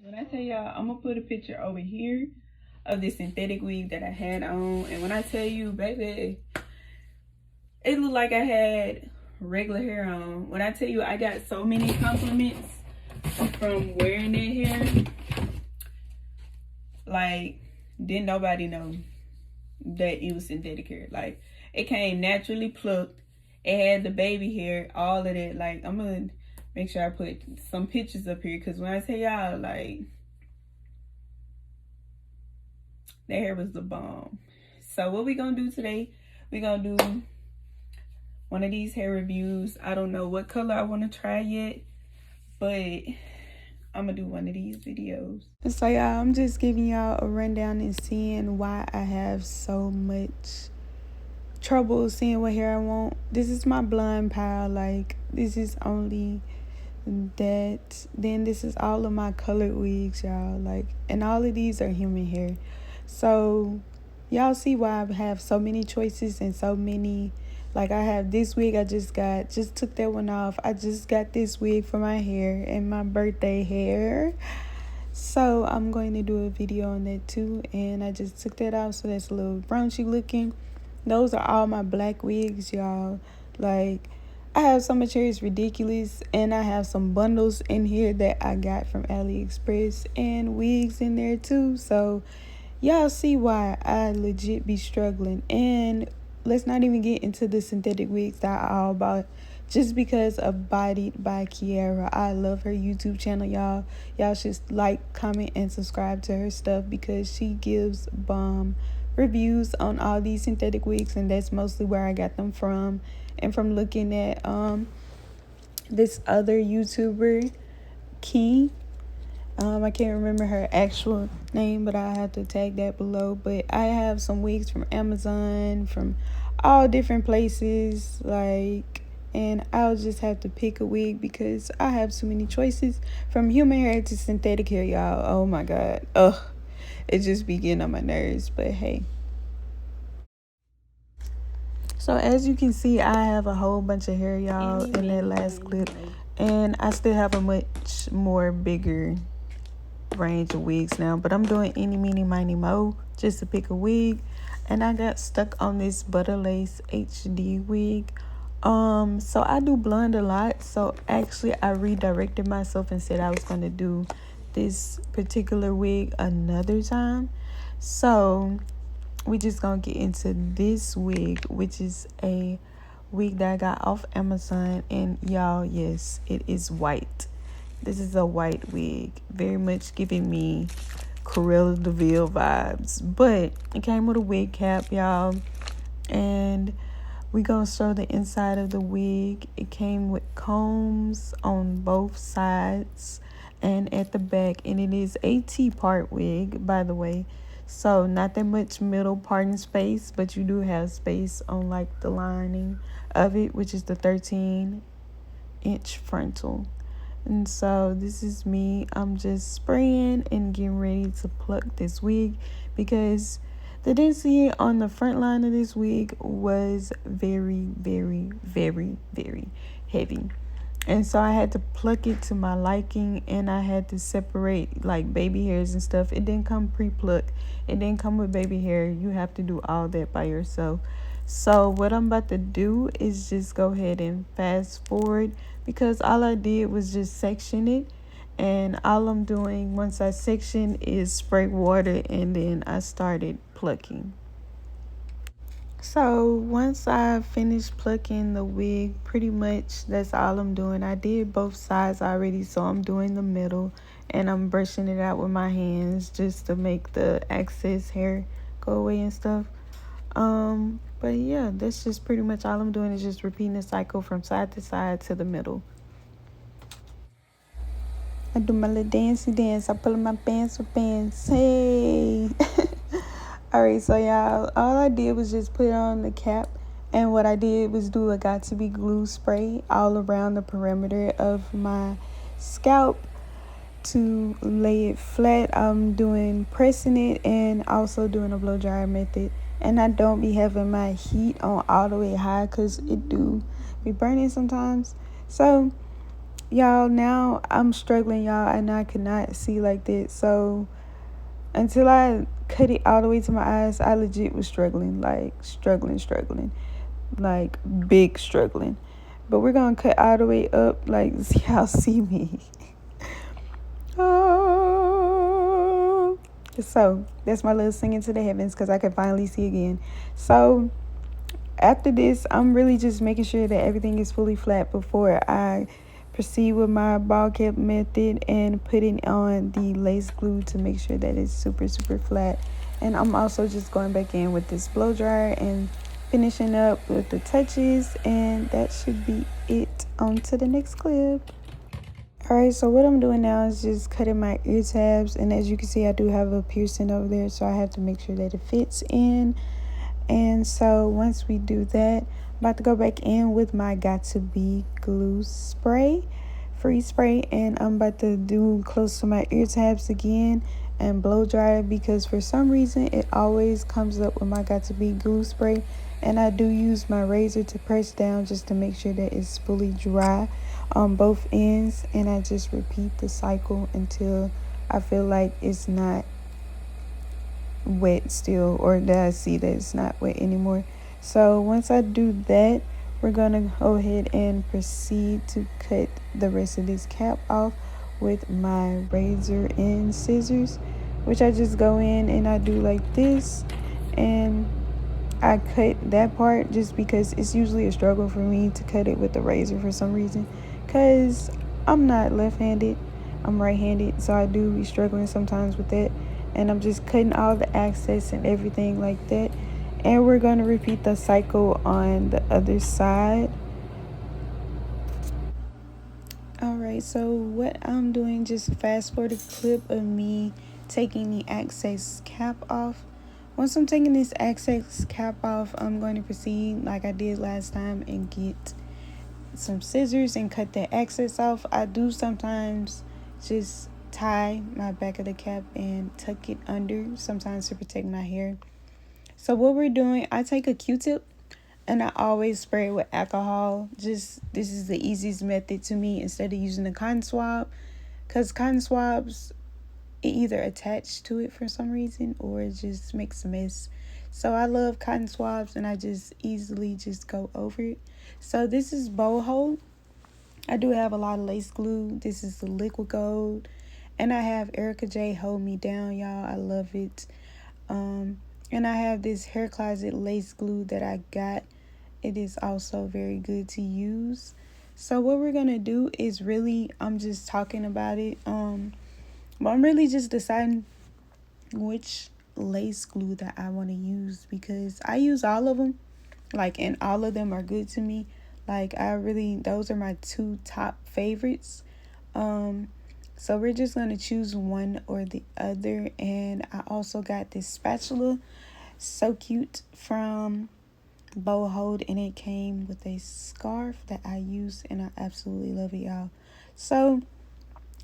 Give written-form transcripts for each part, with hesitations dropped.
When I tell y'all, I'm gonna put a picture over here of this synthetic wig that I had on, and when I tell you, baby, it looked like I had regular hair on. When I tell you, I got so many compliments from wearing that hair. Like, didn't nobody know that it was synthetic hair. Like, it came naturally plucked. It had the baby hair, all of that. Like, I'm gonna make sure I put some pictures up here, because when I tell y'all, like, that hair was the bomb. So what we gonna do today, we gonna do one of these hair reviews. I don't know what color I want to try yet, but I'm gonna do one of these videos. So y'all, I'm just giving y'all a rundown and seeing why I have so much trouble seeing what hair I want. This is my blonde pile. Like, this is only that. Then this is all of my colored wigs, y'all. Like, and all of these are human hair. So y'all see why I have so many choices and so many. Like, I have this wig I just took that one off. I just got this wig for my hair and my birthday hair. So I'm going to do a video on that too. And I just took that off, so that's a little brunchy looking. Those are all my black wigs, y'all. Like, I have so much hair, it's ridiculous. And I have some bundles in here that I got from AliExpress and wigs in there too. So y'all see why I legit be struggling. And let's not even get into the synthetic wigs that I all bought just because of Bodied by Kiara. I love her YouTube channel, y'all. Y'all should like, comment, and subscribe to her stuff because she gives bomb reviews on all these synthetic wigs, and that's mostly where I got them from. And from looking at this other YouTuber, Key. I can't remember her actual name, but I have to tag that below. But I have some wigs from Amazon, from all different places, like, and I'll just have to pick a wig because I have too many choices from human hair to synthetic hair, y'all. Oh my god. Ugh. It just be getting on my nerves, but hey. So as you can see, I have a whole bunch of hair, y'all, in that last clip, and I still have a much more bigger range of wigs now, but I'm doing any, meeny, miny, mo just to pick a wig. And I got stuck on this butter lace HD wig. So I do blonde a lot, so actually I redirected myself and said I was going to do this particular wig another time. So we just gonna get into this wig, which is a wig that I got off Amazon. And y'all, yes, it is white. This is a white wig, very much giving me Cruella de Vil vibes, but it came with a wig cap, y'all. And we gonna show the inside of the wig. It came with combs on both sides and at the back, and it is a T-part wig, by the way. So not that much middle parting space, but you do have space on like the lining of it, which is the 13-inch frontal. And so this is me. I'm just spraying and getting ready to pluck this wig because the density on the front line of this wig was very, very, very, very heavy. And so I had to pluck it to my liking, and I had to separate like baby hairs and stuff. It didn't come pre-plucked. It didn't come with baby hair. You have to do all that by yourself. So what I'm about to do is just go ahead and fast forward because all I did was just section it. And all I'm doing once I section is spray water, and then I started plucking. So once I finished plucking the wig, pretty much that's all I'm doing. I did both sides already, so I'm doing the middle, and I'm brushing it out with my hands just to make the excess hair go away and stuff. But yeah, that's just pretty much all I'm doing, is just repeating the cycle from side to side to the middle. I do my little dancey dance. I pull my pants with pants. Hey. Alright, so y'all, all I did was just put on the cap. And what I did was do a got to be glue spray all around the perimeter of my scalp to lay it flat. I'm doing pressing it and also doing a blow dryer method. And I don't be having my heat on all the way high because it do be burning sometimes. So y'all, now I'm struggling, y'all, and I cannot see like that. So until I cut it all the way to my eyes, I legit was struggling, like struggling, like big struggling. But we're gonna cut all the way up, like see y'all see me. Oh. So that's my little singing to the heavens because I can finally see again. So after this, I'm really just making sure that everything is fully flat before I proceed with my ball cap method and putting on the lace glue to make sure that it's super flat. And I'm also just going back in with this blow dryer and finishing up with the touches, and that should be it. On to the next clip. Alright, so what I'm doing now is just cutting my ear tabs, and as you can see, I do have a piercing over there, so I have to make sure that it fits in. And so once we do that, I'm about to go back in with my Got To Be glue spray, free spray, and I'm about to do close to my ear tabs again and blow dry it because for some reason it always comes up with my Got To Be glue spray, and I do use my razor to press down just to make sure that it's fully dry on both ends, and I just repeat the cycle until I feel like it's not wet still, or that I see that it's not wet anymore. So once I do that, we're gonna go ahead and proceed to cut the rest of this cap off with my razor and scissors, which I just go in and I do like this, and I cut that part just because it's usually a struggle for me to cut it with the razor for some reason, because I'm not left-handed, I'm right-handed, so I do be struggling sometimes with that. And I'm just cutting all the access and everything like that, and we're going to repeat the cycle on the other side. Alright, so what I'm doing, just fast forward a clip of me taking the access cap off. Once I'm taking this access cap off, I'm going to proceed like I did last time and get some scissors and cut the excess off. I do sometimes just tie my back of the cap and tuck it under, sometimes to protect my hair. So what we're doing, I take a Q-tip and I always spray it with alcohol. Just this is the easiest method to me instead of using a cotton swab, because cotton swabs, it either attach to it for some reason or it just makes a mess. So I love cotton swabs and I just easily just go over it. So this is bow hold. I do have a lot of lace glue. This is the liquid gold, and I have Erica J Hold Me Down, y'all. I love it. And I have this hair closet lace glue that I got. It is also very good to use. So what we're gonna do is really, I'm just talking about it. But I'm really just deciding which lace glue that I want to use, because I use all of them, like, and all of them are good to me. Like, I really, those are my two top favorites. So we're just gonna choose one or the other. And I also got this spatula, so cute, from Bow Hold, and it came with a scarf that I use and I absolutely love it, y'all. So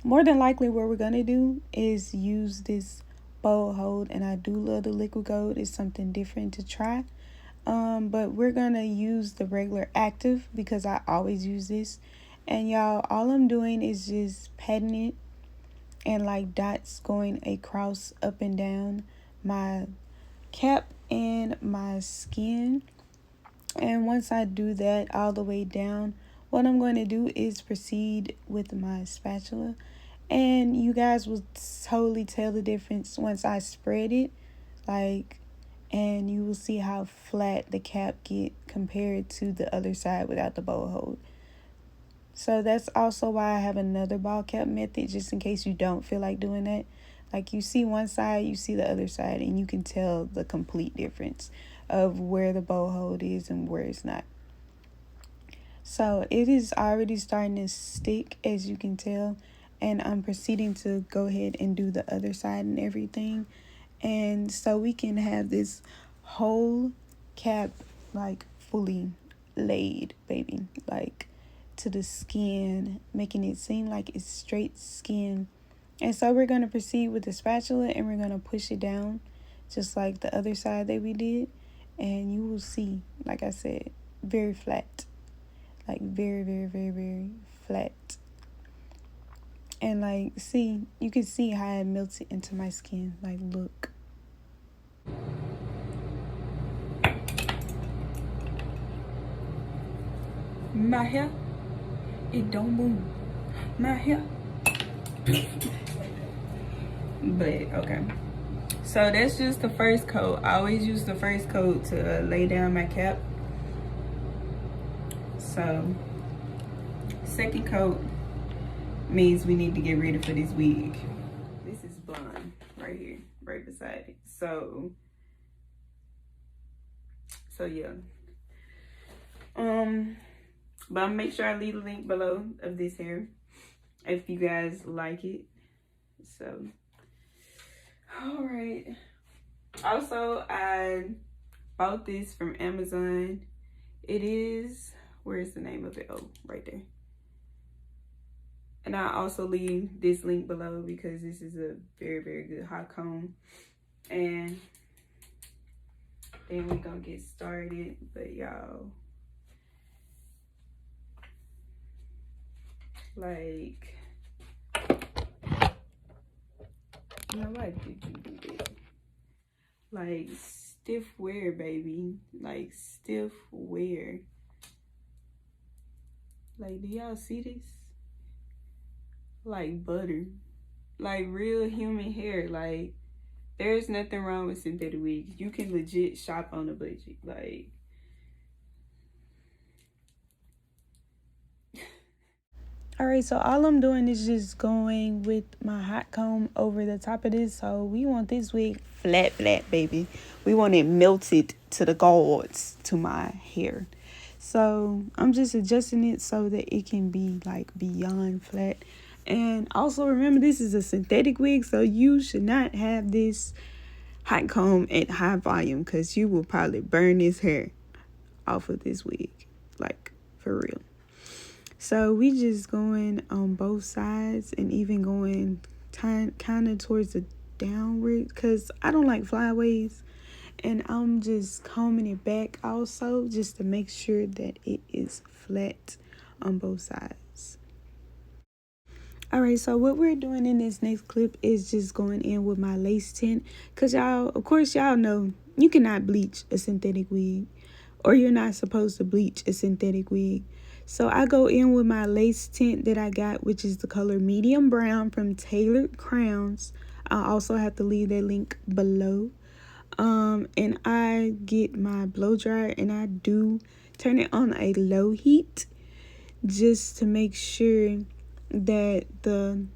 more than likely what we're gonna do is use this Bow Hold, and I do love the liquid gold. It's something different to try. But we're gonna use the regular active because I always use this. And y'all, all I'm doing is just patting it and like dots going across up and down my cap and my skin. And once I do that all the way down, what I'm going to do is proceed with my spatula. And you guys will totally tell the difference once I spread it, like, and you will see how flat the cap get compared to the other side without the bow hold. So that's also why I have another ball cap method, just in case you don't feel like doing that. Like, you see one side, you see the other side, and you can tell the complete difference of where the bow hold is and where it's not. So it is already starting to stick, as you can tell, and I'm proceeding to go ahead and do the other side and everything. And so we can have this whole cap like fully laid, baby, like to the skin, making it seem like it's straight skin. And so we're going to proceed with the spatula and we're going to push it down just like the other side that we did. And you will see, like I said, very flat, like very flat. And like, see, you can see how it melted into my skin. Like, look. My hair, it don't move. My hair. But okay, so that's just the first coat. I always use the first coat to lay down my cap. So second coat means we need to get ready for this wig. This is blonde right here, right beside it. So yeah. But I'll make sure I leave a link below of this hair if you guys like it. So all right. Also, I bought this from Amazon. It is, where's the name of it? Oh, right there. And I'll also leave this link below because this is a very, very good hot comb. And then we're gonna get started. But y'all, like, you know, why did you do this? Like, stiff wear, baby. Like, stiff wear. Like, do y'all see this? Like butter. Like real human hair. Like, there's nothing wrong with synthetic wigs. You can legit shop on a budget. Like, all right, so all I'm doing is just going with my hot comb over the top of this. So we want this wig flat, baby. We want it melted to the gods to my hair. So I'm just adjusting it so that it can be like beyond flat. And also remember, this is a synthetic wig, so you should not have this hot comb at high volume because you will probably burn this hair off of this wig, like for real. So we just going on both sides and even going kind of towards the downward because I don't like flyaways. And I'm just combing it back also just to make sure that it is flat on both sides. All right, so what we're doing in this next clip is just going in with my lace tint because y'all, of course, y'all know you cannot bleach a synthetic wig, or you're not supposed to bleach a synthetic wig. So I go in with my lace tint that I got, which is the color medium brown from Tailored Crowns. I also have to leave that link below. And I get my blow dryer and I do turn it on a low heat just to make sure that the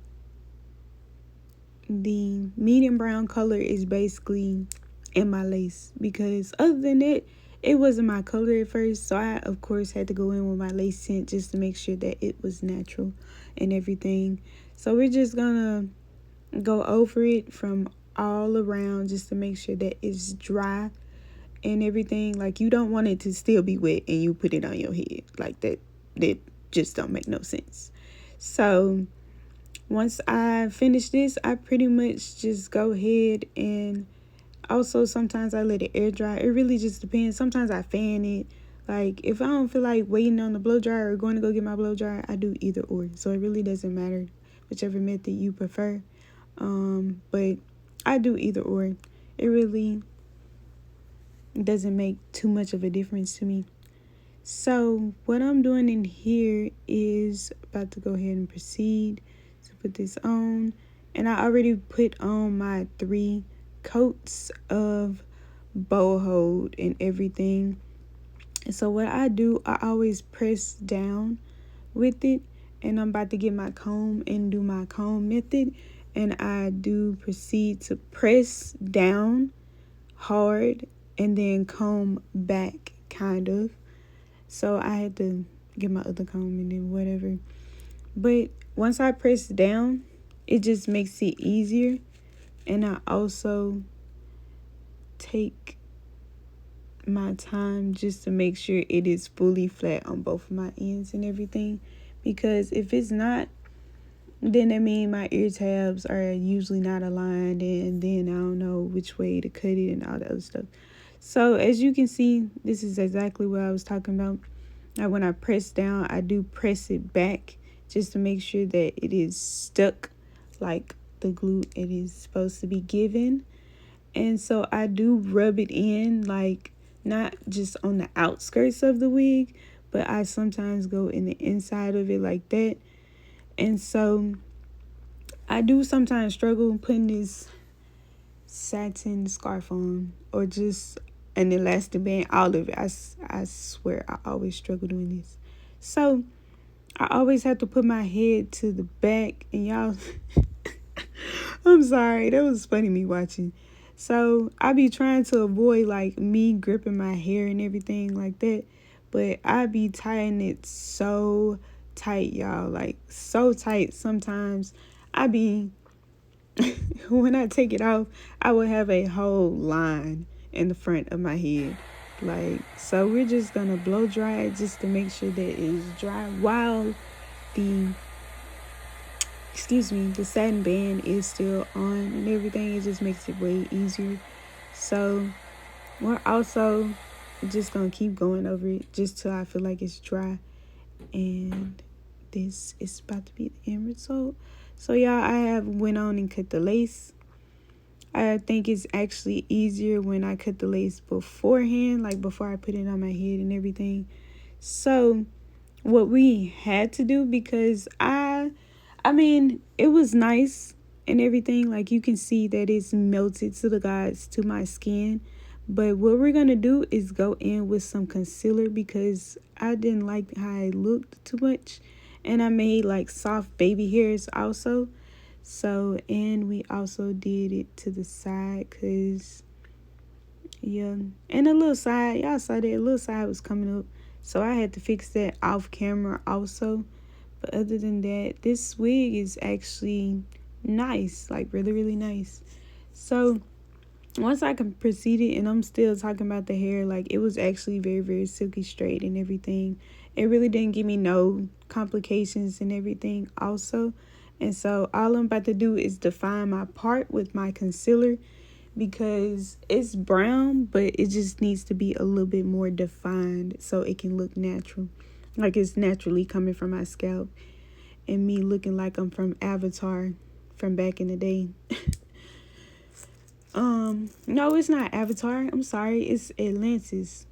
medium brown color is basically in my lace, because other than that, it wasn't my color at first. So I of course had to go in with my lace tint just to make sure that it was natural and everything. So we're just gonna go over it from all around just to make sure that it's dry and everything. Like, you don't want it to still be wet and you put it on your head like that just don't make no sense. So once I finish this, I pretty much just go ahead, and also sometimes I let it air dry. It really just depends. Sometimes I fan it. Like, if I don't feel like waiting on the blow dryer or going to go get my blow dryer, I do either or. So it really doesn't matter whichever method you prefer. But I do either or. It really doesn't make too much of a difference to me. So what I'm doing in here is about to go ahead and proceed to put this on. And I already put on my 3 coats of bow hold and everything. And so what I do, I always press down with it. And I'm about to get my comb and do my comb method. And I do proceed to press down hard and then comb back, kind of. So I had to get my other comb and then whatever. But once I press down, it just makes it easier. And I also take my time just to make sure it is fully flat on both of my ends and everything. Because if it's not, then that means my ear tabs are usually not aligned, and then I don't know which way to cut it and all that other stuff. So as you can see, this is exactly what I was talking about. Now when I press down, I do press it back just to make sure that it is stuck like the glue it is supposed to be given. And so I do rub it in, like not just on the outskirts of the wig, but I sometimes go in the inside of it like that. And so I do sometimes struggle putting this satin scarf on, or just an elastic band, all of it. I swear I always struggle doing this. So I always have to put my head to the back, and y'all I'm sorry, that was funny me watching. So I be trying to avoid like me gripping my hair and everything like that, but I be tying it so tight, y'all, like so tight. Sometimes I be when I take it off, I will have a whole line in the front of my head. Like, so we're just gonna blow dry it just to make sure that it is dry while the the satin band is still on and everything. It just makes it way easier. So we're also just gonna keep going over it just till I feel like it's dry. And this is about to be the end result. So y'all, I have went on and cut the lace. I think it's actually easier when I cut the lace beforehand, like before I put it on my head and everything. So what we had to do, because I mean, it was nice and everything. Like, you can see that it's melted to the guides to my skin. But what we're going to do is go in with some concealer, because I didn't like how it looked too much. And I made like soft baby hairs also. So, and we also did it to the side, because, yeah. And a little side, y'all saw that a little side was coming up. So I had to fix that off camera also. But other than that, this wig is actually nice, like really, really nice. So once I can proceed it, and I'm still talking about the hair, like it was actually very, very silky straight and everything. It really didn't give me no complications and everything also. And so all I'm about to do is define my part with my concealer, because it's brown, but it just needs to be a little bit more defined so it can look natural. Like it's naturally coming from my scalp, and me looking like I'm from Avatar from back in the day. No, it's not Avatar. I'm sorry. It's Atlantis.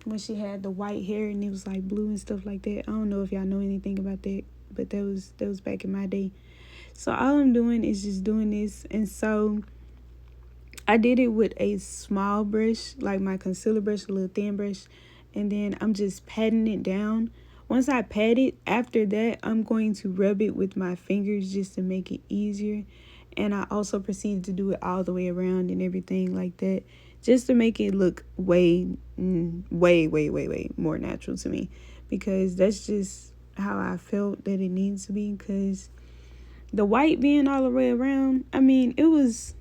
When she had the white hair and it was like blue and stuff like that. I don't know if y'all know anything about that, but that was back in my day. So all I'm doing is just doing this. And so I did it with a small brush, like my concealer brush, a little thin brush. And then I'm just patting it down. Once I pat it, after that, I'm going to rub it with my fingers just to make it easier. And I also proceeded to do it all the way around and everything like that, just to make it look way more natural to me. Because that's just how I felt that it needs to be. Because the white being all the way around, I mean, it was,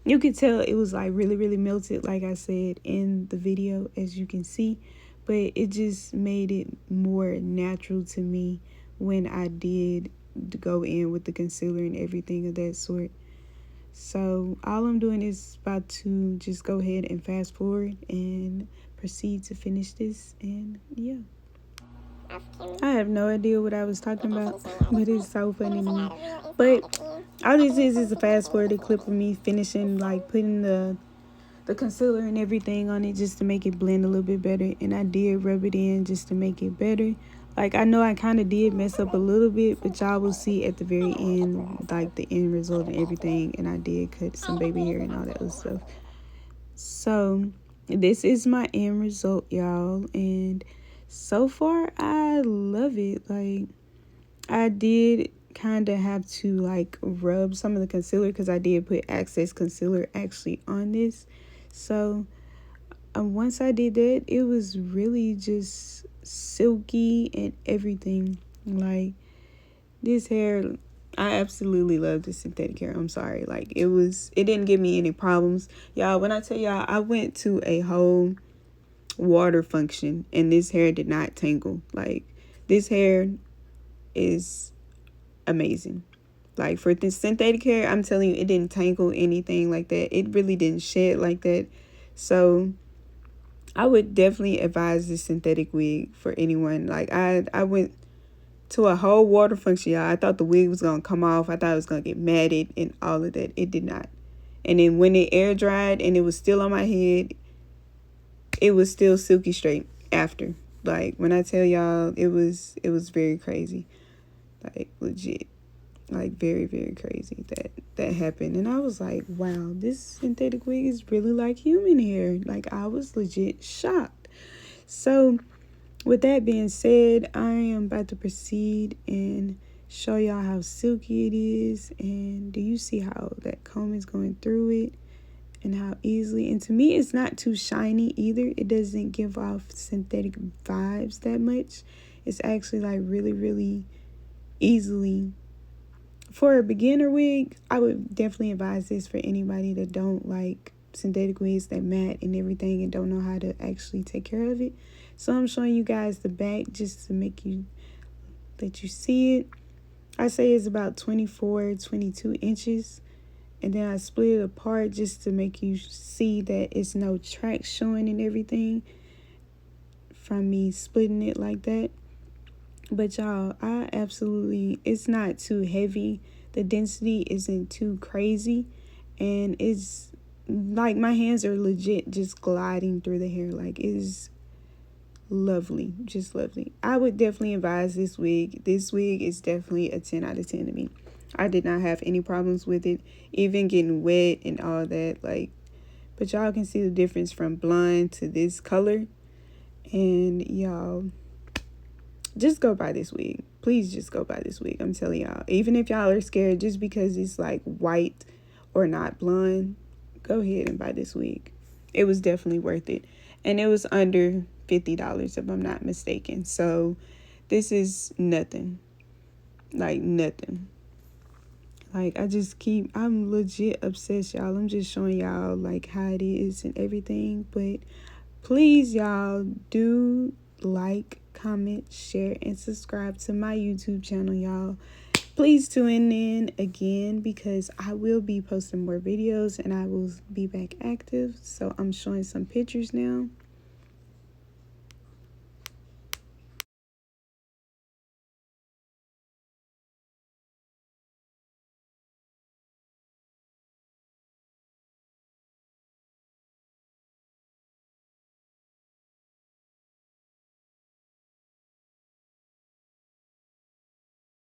you could tell it was like really, really melted, like I said in the video, as you can see. But it just made it more natural to me when I did go in with the concealer and everything of that sort. So all I'm doing is about to just go ahead and fast forward and proceed to finish this. And yeah, I have no idea what I was talking about, but it's so funny to me. But all this is a fast forwarded clip of me finishing, like putting the concealer and everything on it just to make it blend a little bit better. And I did rub it in just to make it better. Like, I know I kind of did mess up a little bit, but y'all will see at the very end, like the end result and everything. And I did cut some baby hair and all that other stuff. So this is my end result, y'all. And so far I love it. Like, I did kind of have to like rub some of the concealer, because I did put Access concealer actually on this. So once I did that, it was really just silky and everything. Like, this hair, I absolutely love the synthetic hair. I'm sorry, like it didn't give me any problems, y'all. When I tell y'all, I went to a whole water function and this hair did not tangle. Like, this hair is amazing. Like, for the synthetic hair, I'm telling you, it didn't tangle anything like that. It really didn't shed like that. So I would definitely advise this synthetic wig for anyone. Like, I went to a whole water function, y'all. I thought the wig was gonna come off. I thought it was gonna get matted and all of that. It did not. And then when it air dried and it was still on my head, it was still silky straight after. Like, when I tell y'all, it was very crazy. Like, legit. Like, very, very crazy that happened. And I was like, wow, this synthetic wig is really like human hair. Like, I was legit shocked. So with that being said, I am about to proceed and show y'all how silky it is. And do you see how that comb is going through it and how easily? And to me, it's not too shiny either. It doesn't give off synthetic vibes that much. It's actually like really, really easily. For a beginner wig, I would definitely advise this for anybody that don't like synthetic wigs that matte and everything and don't know how to actually take care of it. So I'm showing you guys the back just to let you see it. I say it's about 24, 22 inches. And then I split it apart just to make you see that it's no tracks showing and everything from me splitting it like that. But y'all, it's not too heavy. The density isn't too crazy. And it's like my hands are legit just gliding through the hair. Like, it's lovely, just lovely. I would definitely advise this wig. This wig is definitely a 10 out of 10 to me. I did not have any problems with it, even getting wet and all that. Like, but y'all can see the difference from blonde to this color. And y'all, just go buy this wig. Please just go buy this wig. I'm telling y'all, even if y'all are scared just because it's like white or not blonde, go ahead and buy this wig. It was definitely worth it. And it was under $50 if I'm not mistaken. So this is nothing. Like, nothing. Like, I'm legit obsessed, y'all. I'm just showing y'all like how it is and everything. But please, y'all, do like, comment, share, and subscribe to my YouTube channel, y'all. Please tune in again because I will be posting more videos and I will be back active. So I'm showing some pictures now.